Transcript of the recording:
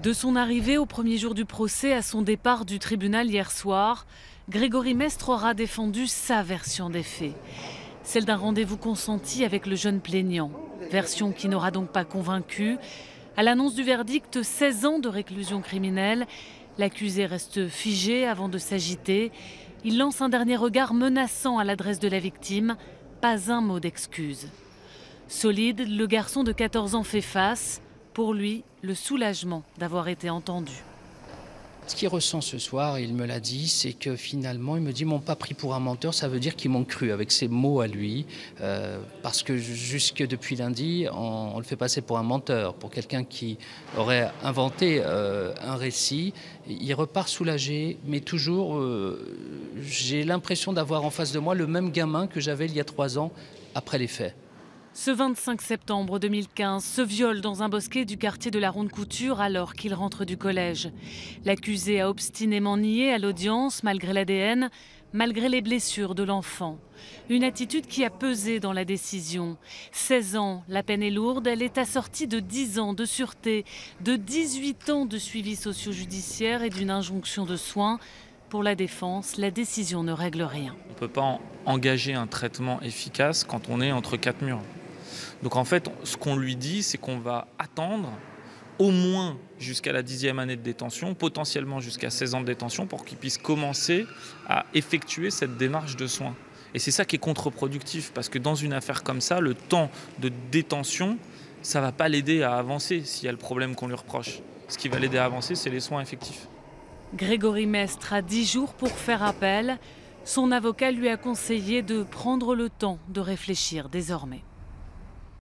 De son arrivée au premier jour du procès à son départ du tribunal hier soir, Grégory Mestre aura défendu sa version des faits. Celle d'un rendez-vous consenti avec le jeune plaignant. Version qui n'aura donc pas convaincu. À l'annonce du verdict, 16 ans de réclusion criminelle, l'accusé reste figé avant de s'agiter. Il lance un dernier regard menaçant à l'adresse de la victime. Pas un mot d'excuse. Solide, le garçon de 14 ans fait face. Pour lui, le soulagement d'avoir été entendu. Ce qu'il ressent ce soir, il me l'a dit, c'est que finalement, il me dit « ils m'ont pas pris pour un menteur », ça veut dire qu'ils m'ont cru avec ses mots à lui, parce que jusque depuis lundi, on le fait passer pour un menteur, pour quelqu'un qui aurait inventé un récit. Il repart soulagé, mais toujours, j'ai l'impression d'avoir en face de moi le même gamin que j'avais il y a 3 ans après les faits. Ce 25 septembre 2015, ce viol dans un bosquet du quartier de la Ronde-Couture alors qu'il rentre du collège. L'accusé a obstinément nié à l'audience malgré l'ADN, malgré les blessures de l'enfant. Une attitude qui a pesé dans la décision. 16 ans, la peine est lourde, elle est assortie de 10 ans de sûreté, de 18 ans de suivi socio-judiciaire et d'une injonction de soins. Pour la défense, la décision ne règle rien. On ne peut pas engager un traitement efficace quand on est entre 4 murs. Donc en fait, ce qu'on lui dit, c'est qu'on va attendre au moins jusqu'à la 10e année de détention, potentiellement jusqu'à 16 ans de détention, pour qu'il puisse commencer à effectuer cette démarche de soins. Et c'est ça qui est contre-productif, parce que dans une affaire comme ça, le temps de détention, ça ne va pas l'aider à avancer s'il y a le problème qu'on lui reproche. Ce qui va l'aider à avancer, c'est les soins effectifs. Grégory Mestre a 10 jours pour faire appel. Son avocat lui a conseillé de prendre le temps de réfléchir désormais.